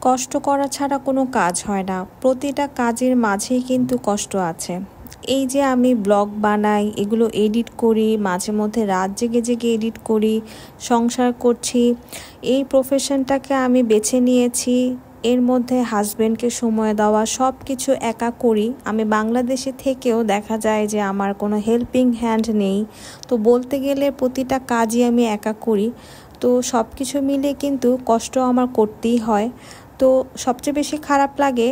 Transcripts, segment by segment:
কষ্ট করা ছাড়া কোনো কাজ হয় না। প্রতিটা কাজের মাঝেই কিন্তু কষ্ট আছে। এই যে আমি ব্লগ বানাই, এগুলো এডিট করি, মাঝে মধ্যে রাত জেগে জেগে এডিট করি, সংসার করছি। এই প্রফেশনটাকে আমি বেছে নিয়েছি। এর মধ্যে হাজব্যান্ডকে সময় দেওয়া, সব কিছু একা করি। আমি বাংলাদেশে থেকেও দেখা যায় যে আমার কোনো হেল্পিং হ্যান্ড নেই। তো বলতে গেলে প্রতিটা কাজই আমি একা করি। তো সব কিছু মিলে কিন্তু কষ্ট আমার করতেই হয়। তো সবচেয়ে বেশি খারাপ লাগে,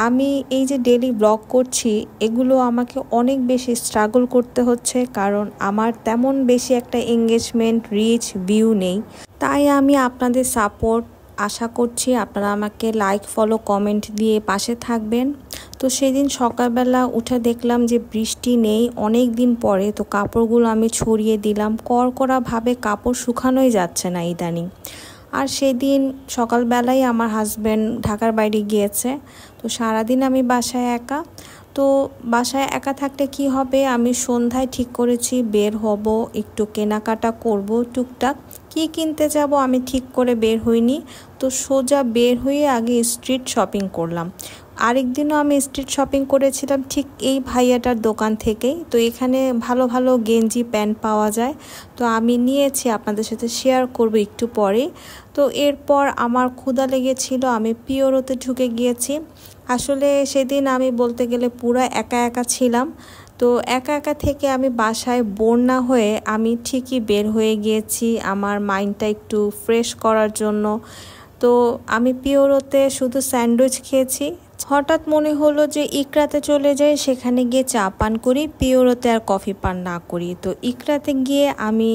আমি এই যে ডেইলি ব্লগ করছি, এগুলো আমাকে অনেক বেশি স্ট্রাগল করতে হচ্ছে, কারণ আমার তেমন বেশি একটা এঙ্গেজমেন্ট, রিচ, ভিউ নেই। তাই আমি আপনাদের সাপোর্ট আশা করছি, আপনারা আমাকে লাইক, ফলো, কমেন্ট দিয়ে পাশে থাকবেন। তো সেদিন সকালবেলা উঠে দেখলাম যে বৃষ্টি নেই অনেক দিন পরে। তো কাপড়গুলো আমি ছড়িয়ে দিলাম, কড়কড়াভাবে কাপড় শুকানোই যাচ্ছে না ইদানিং। আর সেদিন সকালবেলায় আমার হাজব্যান্ড ঢাকার বাইরে গিয়েছে। তো সারাদিন আমি বাসায় একা। তো বাসায় একা থাকলে কি হবে, আমি সন্ধ্যায় ঠিক করেছি বের হব, একটু কেনাকাটা করব টুকটাক। কি কিনতে যাব আমি ঠিক করে বের হইনি। তো সোজা বের হয়ে আগে স্ট্রিট শপিং করলাম। আরেকদিনও আমি স্ট্রিট শপিং করেছিলাম ঠিক এই ভাইয়াটার দোকান থেকেই। তো এখানে ভালো ভালো গেঞ্জি, প্যান্ট পাওয়া যায়। তো আমি নিয়েছি, আপনাদের সাথে শেয়ার করব একটু পরে। তো এরপর আমার ক্ষুধা লেগেছিল, আমি পিওরোতে ঢুকে গিয়েছি। আসলে সেদিন আমি বলতে গেলে পুরো একা একা ছিলাম। তো একা একা থেকে আমি বাসায় বোর না হয়ে আমি ঠিকই বের হয়ে গিয়েছি আমার মাইন্ডটা একটু ফ্রেশ করার জন্য। তো আমি পিওরোতে শুধু স্যান্ডউইচ খেয়েছি। হঠাৎ মনে হলো যে ইকরাতে চলে যাই, সেখানে গিয়ে চা পান করি, পিওরোতে আর কফি পান না করি। তো ইকরাতে গিয়ে আমি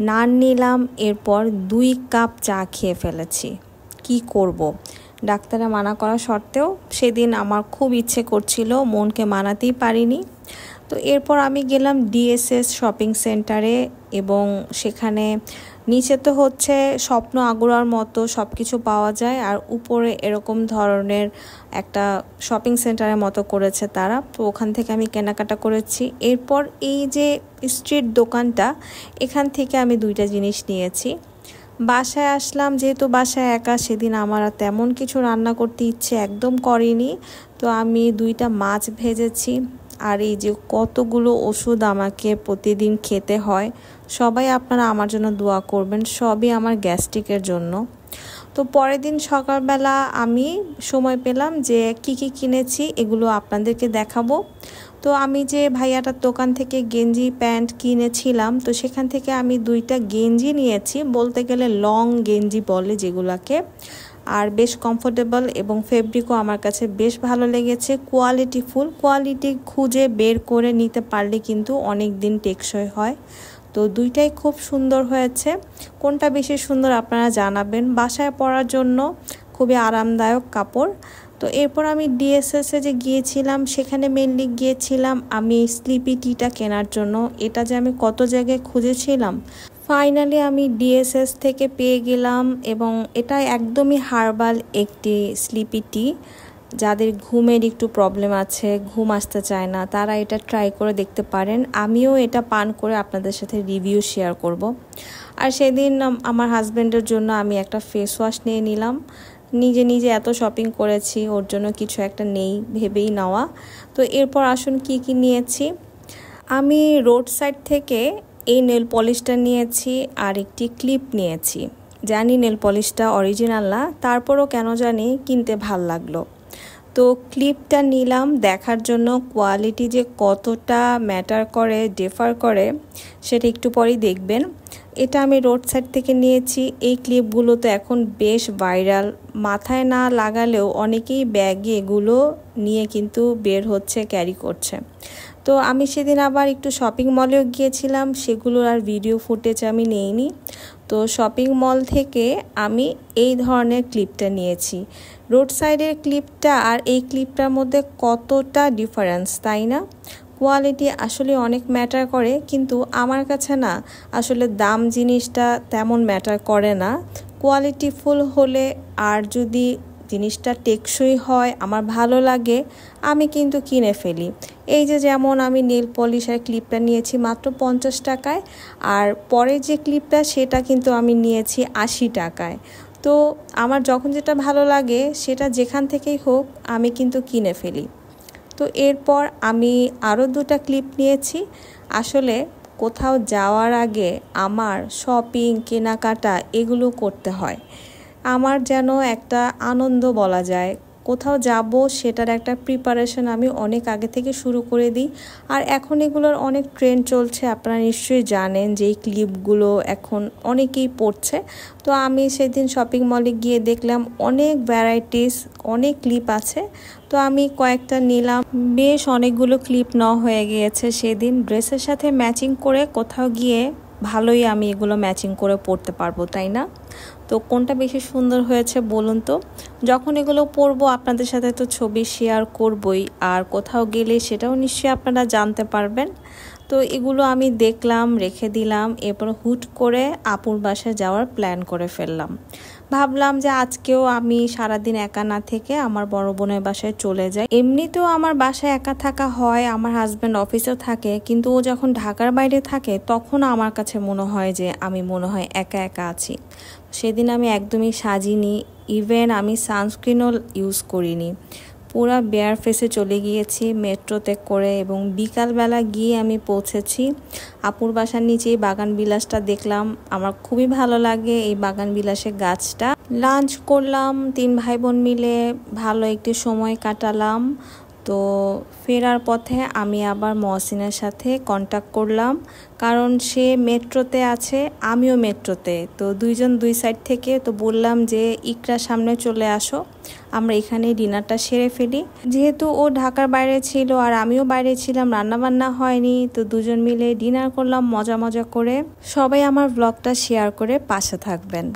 নান নিলাম, এরপর 2 কাপ চা খেয়ে ফেলেছি। কি করব, ডাক্তারে মানা করা সত্ত্বেও সেদিন আমার খুব ইচ্ছে করছিল, মনকে মানাতেই পারিনি। তো এরপর আমি গেলাম ডিএসএস শপিং সেন্টারে, এবং সেখানে নিচে তো হচ্ছে স্বপ্ন আগুরার মতো সব কিছু পাওয়া যায়, আর উপরে এরকম ধরনের একটা শপিং সেন্টারের মতো করেছে তারা। তো ওখান থেকে আমি কেনাকাটা করেছি। এরপর এই যে স্ট্রিট দোকানটা, এখান থেকে আমি 2টা জিনিস নিয়েছি। বাসায় আসলাম, যেহেতু বাসায় একা, সেদিন আমার আর তেমন কিছু রান্না করতে ইচ্ছে একদম করেনি। তো আমি 2টা মাছ ভেজেছি। আর এই যে কতগুলো ওষুধ আমাকে প্রতিদিন খেতে হয়, সবাই আপনারা আমার জন্য দোয়া করবেন, সবই আমার গ্যাস্ট্রিকের জন্য। তো পরের দিন সকালবেলা আমি সময় পেলাম যে কি কি কিনেছি এগুলো আপনাদেরকে দেখাবো। তো আমি যে ভাইয়াটার দোকান থেকে গেঞ্জি, প্যান্ট কিনেছিলাম, তো সেখান থেকে আমি 2টা গেঞ্জি নিয়েছি, বলতে গেলে লং গেঞ্জি বলে যেগুলাকে। আর বেশ কমফোর্টেবল, এবং ফেব্রিকও আমার কাছে বেশ ভালো লেগেছে, কোয়ালিটিফুল। কোয়ালিটি খুঁজে বের করে নিতে পারলে কিন্তু অনেক দিন টেকসই হয়। তো 2টাই খুব সুন্দর হয়েছে। কোনটা বেশি সুন্দর আপনারা জানাবেন। বাসায় পরার জন্য খুবই আরামদায়ক কাপড়। তো এরপর আমি ডিএসএসে যে গিয়েছিলাম, সেখানে মেনলি গিয়েছিলাম আমি স্লিপি টিটা কেনার জন্য। এটা যে আমি কত জায়গায় খুঁজেছিলাম, ফাইনালি আমি ডিএসএস থেকে পেয়ে গেলাম। এবং এটা একদমই হার্বাল একটি স্লিপি টি। যাদের ঘুমের একটু প্রবলেম আছে, ঘুম আসতে চায় না, তারা এটা ট্রাই করে দেখতে পারেন। আমিও এটা পান করে আপনাদের সাথে রিভিউ শেয়ার করব। আর সেদিন আমার হাজব্যান্ডের জন্য আমি একটা ফেস ওয়াশ নিয়ে নিলাম। নিজে নিজে এত শপিং করেছি, ওর জন্য কিছু একটা নেই ভেবেই নেওয়া। তো এরপর আসুন কি কি নিয়েছি। আমি রোড সাইড থেকে এই নেল পলিশটা নিয়েছি, আর একটি ক্লিপ নিয়েছি। জানি নেল পলিশটা অরিজিনাল না, তারপরও কেন জানি কিনতে ভাল লাগলো। তো ক্লিপটা নিলাম দেখার জন্য কোয়ালিটি যে কতটা ম্যাটার করে, ডিফার করে, সেটা একটু পরেই দেখবেন। এটা আমি রোড সাইড থেকে নিয়েছি। এই ক্লিপগুলো তো এখন বেশ ভাইরাল, মাথায় না লাগালেও অনেকেই ব্যাগে এগুলো নিয়ে কিন্তু বের হচ্ছে, ক্যারি করছে। তো আমি সেদিন আবার একটু শপিং মলেও গিয়েছিলাম, সেগুলোর আর ভিডিও ফুটেজ আমি নেইনি। তো শপিং মল থেকে আমি এই ধরনের ক্লিপটা নিয়েছি। রোড সাইডের ক্লিপটা আর এই ক্লিপটার মধ্যে কতটা ডিফারেন্স, তাই না? কোয়ালিটি আসলে অনেক ম্যাটার করে, কিন্তু আমার কাছে না আসলে দাম জিনিসটা তেমন ম্যাটার করে না। কোয়ালিটিফুল হলে, আর যদি জিনিসটা টেকসই হয়, আমার ভালো লাগে, আমি কিন্তু কিনে ফেলি। এই যে যেমন আমি নেল পলিশ আর ক্লিপটা নিয়েছি মাত্র 50 টাকায়, আর পরে যে ক্লিপটা সেটা কিন্তু আমি নিয়েছি 80 টাকায়। তো আমার যখন যেটা ভালো লাগে সেটা যেখান থেকেই হোক আমি কিন্তু কিনে ফেলি। তো এরপর আমি আরও 2টা ক্লিপ নিয়েছি। আসলে কোথাও যাওয়ার আগে আমার শপিং কেনাকাটা এগুলো করতে হয়, আমার যেন একটা আনন্দ বলা যায়। কোথাও যাব সেটার একটা প্রিপারেশন আমি অনেক আগে থেকে শুরু করে দিই। আর এখন এগুলোর অনেক ট্রেন্ড চলছে, আপনারা নিশ্চয়ই জানেন যে এই ক্লিপগুলো এখন অনেকেই পড়ছে। তো আমি সেদিন শপিং মলে গিয়ে দেখলাম অনেক ভ্যারাইটিস, অনেক ক্লিপ আছে। তো আমি কয়েকটা নিলাম, বেশ অনেকগুলো ক্লিপ নেওয়া হয়ে গিয়েছে। সেদিন ড্রেসের সাথে ম্যাচিং করে কোথাও গিয়ে ভালোই আমি এগুলো ম্যাচিং করে পরতে পারবো, তাই না? তো কোনটা বেশি সুন্দর হয়েছে বলুন তো। যখন এগুলো পরবো আপনাদের সাথে তো ছবি শেয়ার করবই, আর কোথাও গেলে সেটাও নিশ্চয়ই আপনারা জানতে পারবেন। তো এগুলো আমি দেখলাম, রেখে দিলাম। এরপর হুট করে আপুর বাসায় যাওয়ার প্ল্যান করে ফেললাম। ভাবলাম যে আজকেও আমি সারাদিন একা না থেকে আমার বড় বোনের বাসায় চলে যাই। এমনিতেও আমার বাসায় একা থাকা হয়, আমার হাজব্যান্ড অফিসেও থাকে, কিন্তু ও যখন ঢাকার বাইরে থাকে তখন আমার কাছে মনে হয় যে আমি মনে হয় একা একা আছি। সেদিন আমি একদমই সাজিনি, ইভেন আমি সানস্ক্রিনও ইউজ করিনি। পুরা বেয়ার ফেসে চলে গিয়েছি মেট্রোতে করে, এবং বিকালবেলা গিয়ে আমি পৌঁছেছি আপুর বাসার নিচেই বাগান বিলাসটা দেখলাম। আমার খুবই ভালো লাগে এই বাগান বিলাসের গাছটা। লাঞ্চ করলাম 3 ভাই বোন মিলে, ভালো একটি সময় কাটালাম। তো ফেরার পথে আমি আবার মহসিনের সাথে কন্ট্যাক্ট করলাম, কারণ সে মেট্রোতে আছে, আমিও মেট্রোতে। তো দুইজন দুই সাইড থেকে। তো বললাম যে ইকরার সামনে চলে আসো, আমরা এখানে ডিনারটা সেরে ফেলি। যেহেতু ও ঢাকার বাইরে ছিল আর আমিও বাইরে ছিলাম, রান্নাবান্না হয়নি, তো দুজন মিলে ডিনার করলাম মজা মজা করে। সবাই আমার ব্লগটা শেয়ার করে পাশে থাকবেন।